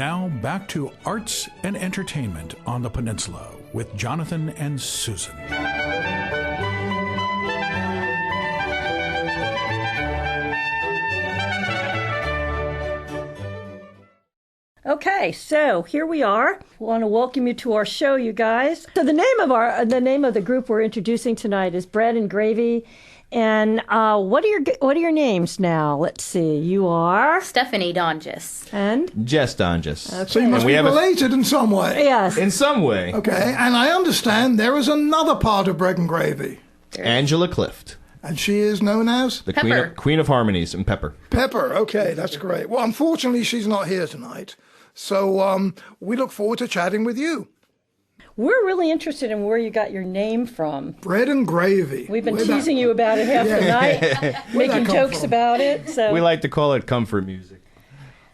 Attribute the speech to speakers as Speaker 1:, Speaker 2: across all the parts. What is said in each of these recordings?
Speaker 1: Now back to arts and entertainment on the peninsula with Jonathan and Susan.
Speaker 2: Okay, so here we are. We want to welcome you to our show, you guys. So the name of the group we're introducing tonight is Bread and Gravy. And what are your names now? Let's see. You are
Speaker 3: Stephanie Donges
Speaker 2: and
Speaker 4: Jess Donges.
Speaker 2: Okay.
Speaker 5: So you must be related in some way.
Speaker 2: Yes,
Speaker 4: in some way.
Speaker 5: Okay, and I understand there is another part of Bread and Gravy.
Speaker 4: Angela Clift.
Speaker 5: And she is known as?
Speaker 4: The Queen of Harmonies and Pepper.
Speaker 5: Pepper, okay, that's great. Well, unfortunately, she's not here tonight. So we look forward to chatting with you.
Speaker 2: We're really interested in where you got your name from.
Speaker 5: Bread and Gravy.
Speaker 2: We've been teasing you about it half the night, making jokes about it. So
Speaker 4: we like to call it comfort music.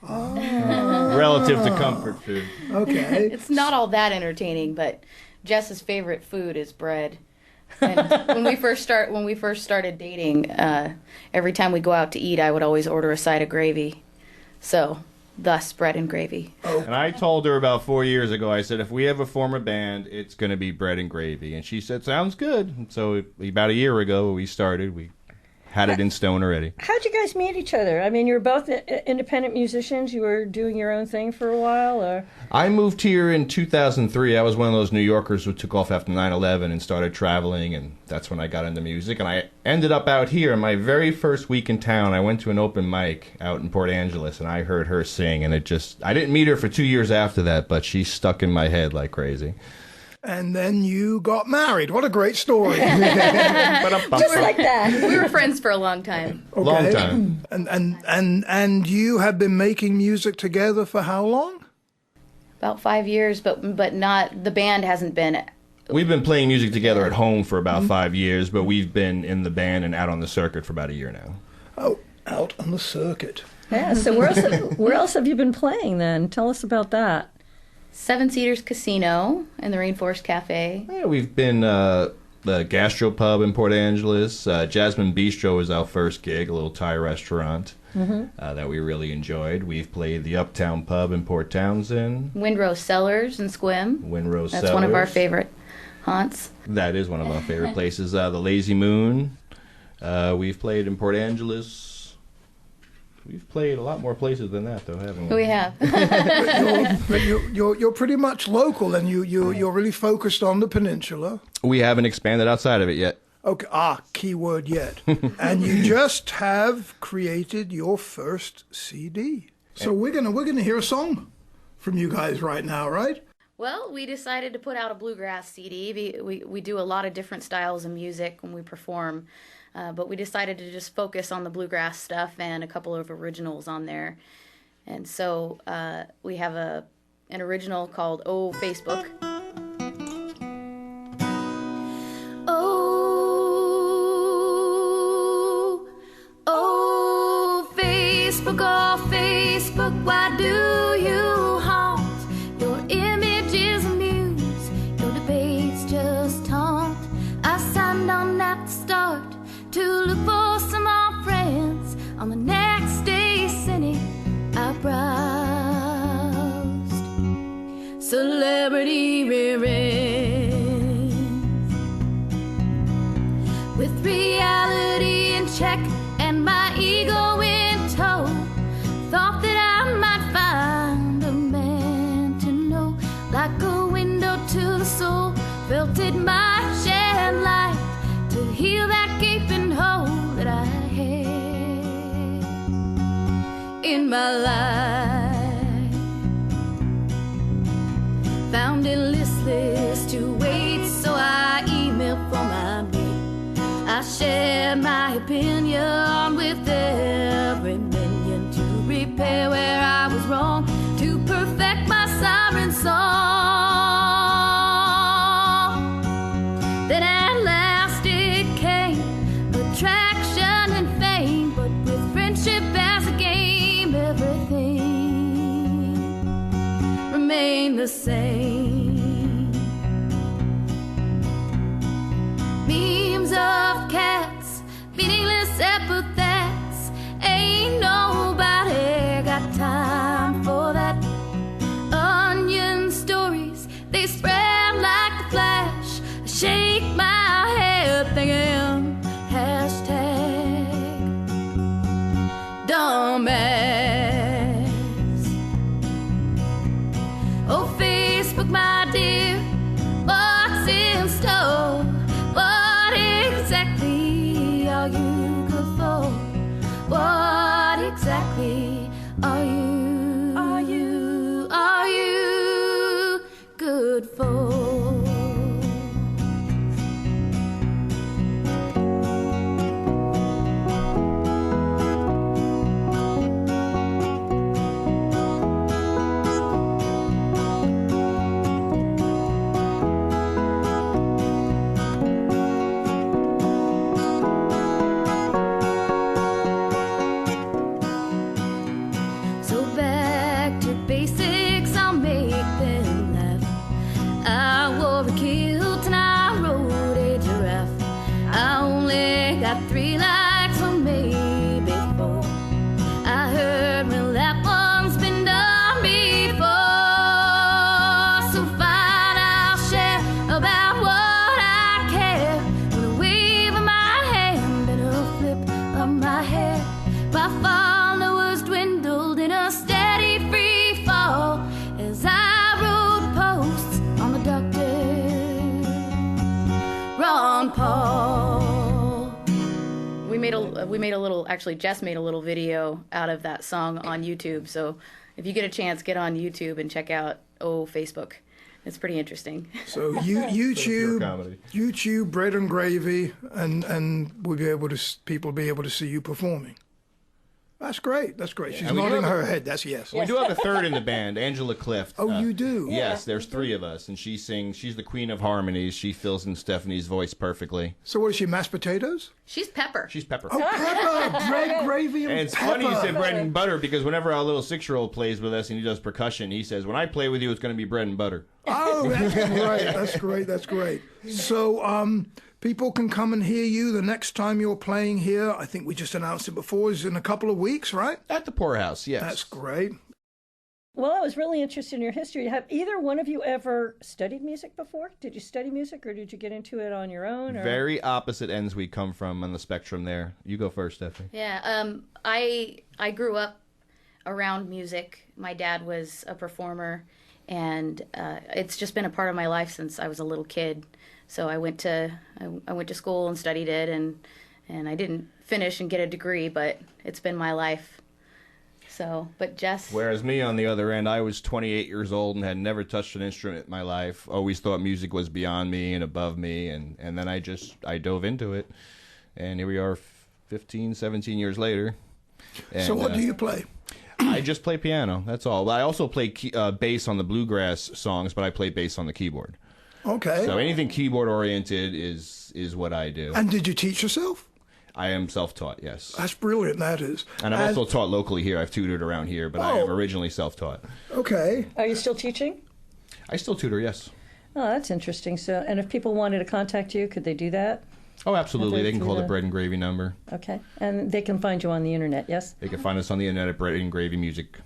Speaker 4: Relative to comfort food.
Speaker 5: Okay.
Speaker 3: It's not all that entertaining, but Jess's favorite food is bread. And when we first started dating, every time we go out to eat, I would always order a side of gravy. So, thus Bread and Gravy.
Speaker 5: Oh.
Speaker 4: And I told her about 4 years ago, I said, if we ever form a band, it's going to be Bread and Gravy. And she said, sounds good. And so about a year ago, we started. We had it in stone already.
Speaker 2: How'd you guys meet each other? I mean, you were both independent musicians. You were doing your own thing for a while, or?
Speaker 4: I moved here in 2003. I was one of those New Yorkers who took off after 9/11 and started traveling, and that's when I got into music. And I ended up out here. My very first week in town, I went to an open mic out in Port Angeles, and I heard her sing, and I didn't meet her for 2 years after that, but she stuck in my head like crazy.
Speaker 5: And then you got married. What a great story.
Speaker 2: Just like that.
Speaker 3: We were friends for a long time.
Speaker 5: Okay.
Speaker 4: Long time.
Speaker 5: And you have been making music together for how long?
Speaker 3: About 5 years, but not, the band hasn't been.
Speaker 4: We've been playing music together at home for about 5 years, but we've been in the band and out on the circuit for about a year now.
Speaker 5: Oh, out on the circuit.
Speaker 2: Yeah, so where else have you been playing then? Tell us about that.
Speaker 3: Seven Cedars Casino and the Rainforest Cafe.
Speaker 4: Yeah, we've been the Gastropub in Port Angeles. Jasmine Bistro was our first gig, a little Thai restaurant that we really enjoyed. We've played the Uptown Pub in Port Townsend.
Speaker 3: Windrose Cellars in Squim.
Speaker 4: Windrose Cellars.
Speaker 3: That's one of our favorite haunts.
Speaker 4: That is one of our favorite places. The Lazy Moon. We've played in Port Angeles. We've played a lot more places than that, though, haven't we?
Speaker 3: We have.
Speaker 5: But you're pretty much local, and you're really focused on the peninsula.
Speaker 4: We haven't expanded outside of it yet.
Speaker 5: Okay. Keyword yet. And you just have created your first CD. So we're gonna hear a song from you guys right now, right?
Speaker 3: Well, we decided to put out a bluegrass CD. We do a lot of different styles of music when we perform. But we decided to just focus on the bluegrass stuff and a couple of originals on there. And so we have an original called Oh Facebook. Oh Facebook, why do you haunt? Your image is a muse, your debates just taunt. I signed on at the start to look for some old friends. On the next day, cynic, I browsed celebrity rearrange with reality in check and my ego in tow. Thought that I might find a man to know, like a window to the soul. Felt it might shed light to heal that gaping hole that I had in my life. Found it listless to wait, so I emailed for my mate. I shared my opinion with every minion to repair where I was wrong, to perfect my siren song. Then at last it came, attraction and fame, but with friendship as a game, everything remained the same. Memes of cats, meaningless epithets, ain't nobody got time for that. romance. Oh, Facebook, my dear, what's in store? What exactly are you good for? What exactly are you good for? So back to basics, I'll make them laugh. I wore a kilt and I rode a giraffe. I only got 3 likes or maybe 4. I heard, well, that one's been done before. So fine, I'll share about what I care, with a wave of my hand and a flip of my hair. My followers dwindled in a steady free fall as I wrote posts on the Dr. Ron Paul. We made a little, actually Jess made a little video out of that song on YouTube, so if you get a chance, get on YouTube and check out Facebook. It's pretty interesting.
Speaker 5: So
Speaker 4: Pure comedy.
Speaker 5: YouTube, Bread and Gravy, and we'll be able to people will be able to see you performing. That's great. That's great. She's
Speaker 4: And we do
Speaker 5: nodding
Speaker 4: have
Speaker 5: her head. That's yes.
Speaker 4: We do have a third in the band, Angela Clift.
Speaker 5: Oh, you do?
Speaker 4: Yes, there's 3 of us, and she sings. She's the queen of harmonies. She fills in Stephanie's voice perfectly.
Speaker 5: So what is she, mashed potatoes?
Speaker 3: She's Pepper.
Speaker 4: She's Pepper.
Speaker 5: Oh, pepper, bread, gravy, and
Speaker 4: And it's
Speaker 5: pepper.
Speaker 4: funny you said bread and butter, because whenever our little 6-year-old plays with us and he does percussion, he says, when I play with you, it's going to be bread and butter.
Speaker 5: Oh, that's great. That's great. That's great. So, people can come and hear you the next time you're playing here. I think we just announced it before. Is in a couple of weeks, right?
Speaker 4: At the Poorhouse, yes.
Speaker 5: That's great.
Speaker 2: Well, I was really interested in your history. Have either one of you ever studied music before? Did you study music, or did you get into it on your own? Or?
Speaker 4: Very opposite ends we come from on the spectrum there. You go first, Stephanie.
Speaker 3: Yeah, I grew up around music. My dad was a performer, and it's just been a part of my life since I was a little kid. So I went to school and studied it, and I didn't finish and get a degree, but it's been my life. So, but Jess.
Speaker 4: Whereas me, on the other end, I was 28 years old and had never touched an instrument in my life. Always thought music was beyond me and above me, and then I dove into it. And here we are 15, 17 years later. And,
Speaker 5: So what do you play?
Speaker 4: I just play piano, that's all. I also play bass on the bluegrass songs, but I play bass on the keyboard.
Speaker 5: Okay.
Speaker 4: So anything keyboard-oriented is what I do.
Speaker 5: And did you teach yourself?
Speaker 4: I am self-taught, yes.
Speaker 5: That's brilliant, that is.
Speaker 4: And I've also taught locally here. I've tutored around here, but I am originally self-taught.
Speaker 5: Okay.
Speaker 2: Are you still teaching?
Speaker 4: I still tutor, yes.
Speaker 2: Oh, that's interesting. So, and if people wanted to contact you, could they do that?
Speaker 4: Oh, absolutely. They can call the
Speaker 2: the-
Speaker 4: Bread and Gravy number.
Speaker 2: Okay. And they can find you on the internet, yes?
Speaker 4: They can find us on the internet at Bread and Gravy Music.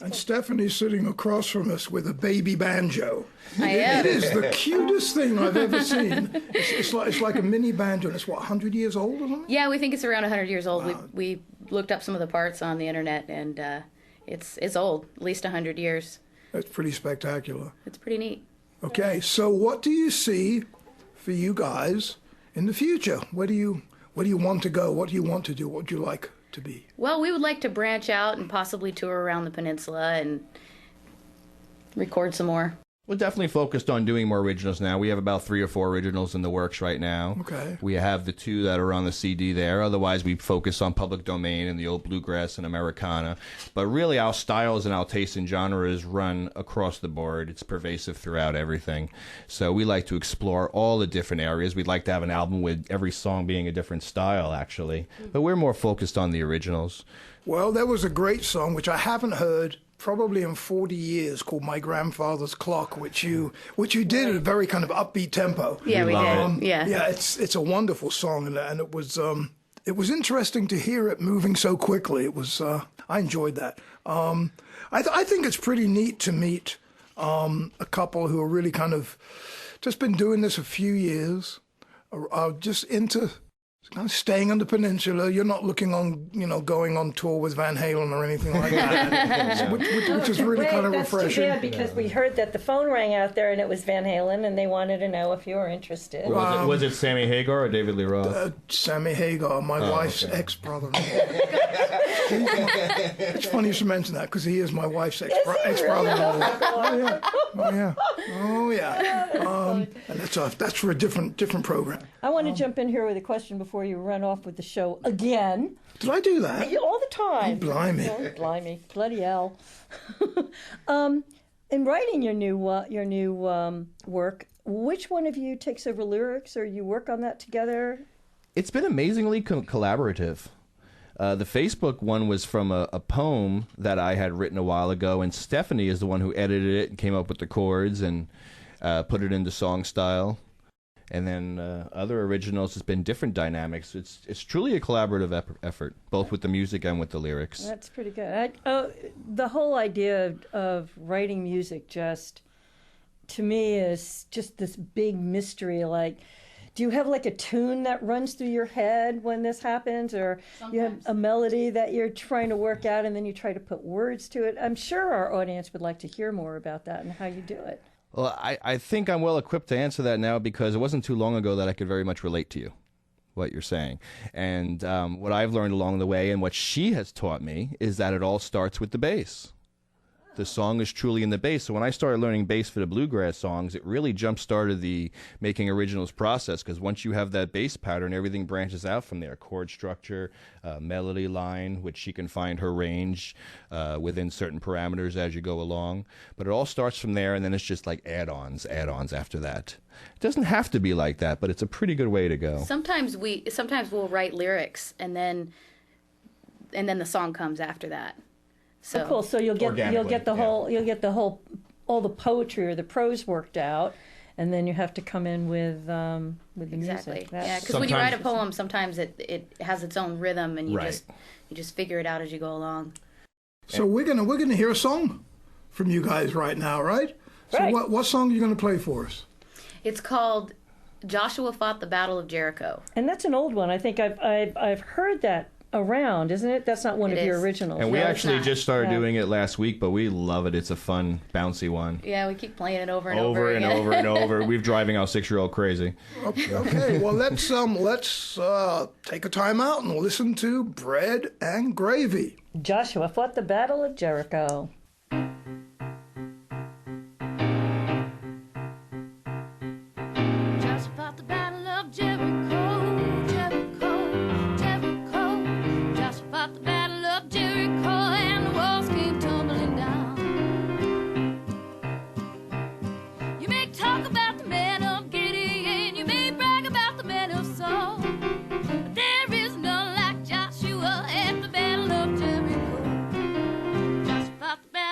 Speaker 5: And Stephanie's sitting across from us with a baby banjo.
Speaker 3: I am.
Speaker 5: It is the cutest thing I've ever seen. It's like a mini banjo, and it's, what, 100 years old or something?
Speaker 3: Yeah, we think it's around 100 years old. We looked up some of the parts on the internet, and it's old, at least 100 years.
Speaker 5: That's pretty spectacular.
Speaker 3: It's pretty neat.
Speaker 5: Okay, so what do you see for you guys in the future? Where do you want to go? What do you want to do? What would you like to be?
Speaker 3: Well, we would like to branch out and possibly tour around the peninsula and record some more.
Speaker 4: We're definitely focused on doing more originals now. We have about 3 or 4 originals in the works right now.
Speaker 5: Okay.
Speaker 4: We have the 2 that are on the CD there. Otherwise, we focus on public domain and the old bluegrass and Americana. But really, our styles and our tastes and genres run across the board. It's pervasive throughout everything. So we like to explore all the different areas. We'd like to have an album with every song being a different style, actually. But we're more focused on the originals.
Speaker 5: Well, there was a great song, which I haven't heard probably in 40 years, called My Grandfather's Clock, which you did at a very kind of upbeat tempo.
Speaker 3: Yeah, we did. Yeah.
Speaker 5: Yeah, it's a wonderful song, and it was interesting to hear it moving so quickly. It was I enjoyed that. I think it's pretty neat to meet a couple who are really kind of just been doing this a few years, are just into kind of staying on the peninsula. You're not looking on, going on tour with Van Halen or anything like that, which is really kind of refreshing.
Speaker 2: That's too bad because we heard that the phone rang out there and it was Van Halen, and they wanted to know if you were interested.
Speaker 4: Was it Sammy Hagar or David Lee Roth?
Speaker 5: Sammy Hagar, my wife's ex-brother. It's funny you should mention that because he is my wife's ex-brother. Oh yeah. And that's for a different program.
Speaker 2: I want to jump in here with a question before you run off with the show again.
Speaker 5: Did I do that?
Speaker 2: All the time.
Speaker 5: Oh, blimey.
Speaker 2: Oh, blimey. Bloody hell. In writing your new work, which one of you takes over lyrics, or you work on that together?
Speaker 4: It's been amazingly collaborative. The Facebook one was from a poem that I had written a while ago, and Stephanie is the one who edited it and came up with the chords and put it into song style. And then other originals has been different dynamics. It's truly a collaborative effort, both with the music and with the lyrics.
Speaker 2: That's pretty good. The whole idea of writing music just, to me, is just this big mystery. Like, do you have like a tune that runs through your head when this happens, or sometimes you have a melody that you're trying to work out and then you try to put words to it? I'm sure our audience would like to hear more about that and how you do it.
Speaker 4: Well, I think I'm well equipped to answer that now because it wasn't too long ago that I could very much relate to you, what you're saying. And what I've learned along the way and what she has taught me is that it all starts with the bass. The song is truly in the bass. So when I started learning bass for the bluegrass songs, it really jump-started the making originals process, because once you have that bass pattern, everything branches out from there. Chord structure, melody line, which she can find her range within certain parameters as you go along. But it all starts from there, and then it's just like add-ons after that. It doesn't have to be like that, but it's a pretty good way to go.
Speaker 6: Sometimes we'll write lyrics, and then the song comes after that. So
Speaker 2: cool. So you'll get all the poetry or the prose worked out, and then you have to come in with the music.
Speaker 6: Yeah, because when you write a poem, sometimes it has its own rhythm, and you just figure it out as you go along.
Speaker 5: So we're gonna hear a song from you guys right now, right?
Speaker 2: Right.
Speaker 5: So what song are you gonna play for us?
Speaker 6: It's called "Joshua Fought the Battle of Jericho,"
Speaker 2: and that's an old one. I think I've heard that around, isn't it? That's not one of your originals.
Speaker 4: And we actually just started doing it last week, but we love it. It's a fun, bouncy one.
Speaker 6: Yeah, we keep playing it over and over again.
Speaker 4: Over and over. We're driving our 6-year-old crazy.
Speaker 5: Okay, well let's take a time out and listen to Bread and Gravy.
Speaker 2: Joshua Fought the Battle of Jericho.
Speaker 3: Joshua fought the battle of Jericho, Jericho, Jericho. Joshua fought the battle of Jericho, and the walls came tumbling down. You may talk about the men of Gideon, you may brag about the men of Saul, but there is none like Joshua at the battle of Jericho. Joshua fought the battle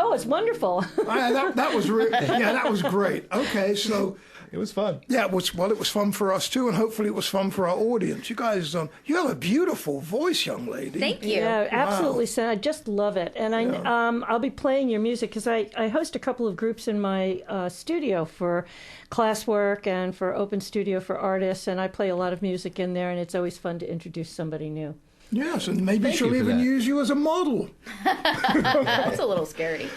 Speaker 2: Oh, it's wonderful.
Speaker 5: That was that was great. Okay, so
Speaker 4: It was fun.
Speaker 5: yeah, it was fun for us too, and hopefully it was fun for our audience. You guys, you have a beautiful voice, young lady.
Speaker 6: Thank you.
Speaker 2: Yeah, absolutely, Son. I just love it, and I'll be playing your music because I host a couple of groups in my studio for classwork and for Open Studio for Artists, and I play a lot of music in there, and it's always fun to introduce somebody new.
Speaker 5: Yes, and maybe
Speaker 4: Thank
Speaker 5: she'll
Speaker 4: you for
Speaker 5: even
Speaker 4: that.
Speaker 5: use you as a model.
Speaker 6: That's a little scary.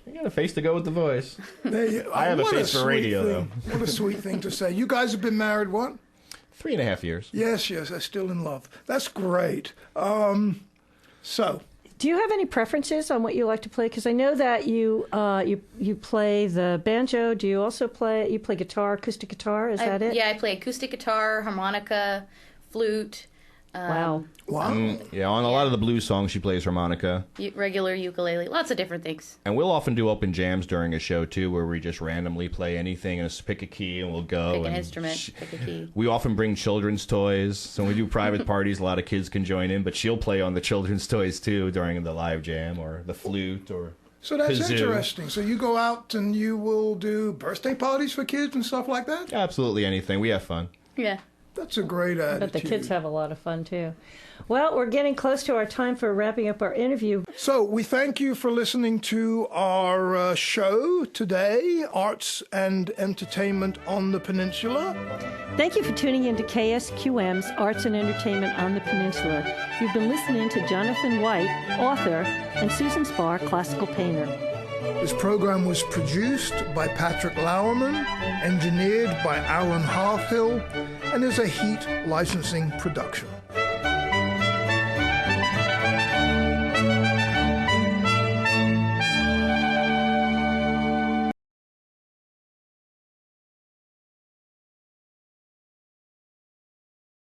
Speaker 4: You got a face to go with the voice.
Speaker 5: I
Speaker 4: have a face for radio, though.
Speaker 5: What a sweet thing to say. You guys have been married, what?
Speaker 4: 3.5 years.
Speaker 5: Yes, they're still in love. That's great. So,
Speaker 2: Do you have any preferences on what you like to play? Because I know that you play the banjo. Do you also play guitar, acoustic guitar? Is that it?
Speaker 6: Yeah, I play acoustic guitar, harmonica, flute.
Speaker 2: Wow.
Speaker 5: wow.
Speaker 4: Yeah, on a lot of the blues songs, she plays harmonica.
Speaker 6: Regular ukulele, lots of different things.
Speaker 4: And we'll often do open jams during a show, too, where we just randomly play anything and just pick a key and we'll go.
Speaker 6: Pick an
Speaker 4: and
Speaker 6: instrument, pick a key.
Speaker 4: We often bring children's toys. So when we do private parties, a lot of kids can join in, but she'll play on the children's toys, too, during the live jam or the flute or
Speaker 5: So that's
Speaker 4: kazoo.
Speaker 5: interesting. So you go out and you will do birthday parties for kids and stuff like that?
Speaker 4: Absolutely anything. We have fun.
Speaker 6: Yeah.
Speaker 5: That's a great attitude.
Speaker 2: But the kids have a lot of fun, too. Well, we're getting close to our time for wrapping up our interview.
Speaker 5: So we thank you for listening to our show today, Arts and Entertainment on the Peninsula.
Speaker 2: Thank you for tuning in to KSQM's Arts and Entertainment on the Peninsula. You've been listening to Jonathan White, author, and Susan Spar, classical painter.
Speaker 5: This program was produced by Patrick Lauerman, engineered by Alan Halfhill, and is a Heat licensing production.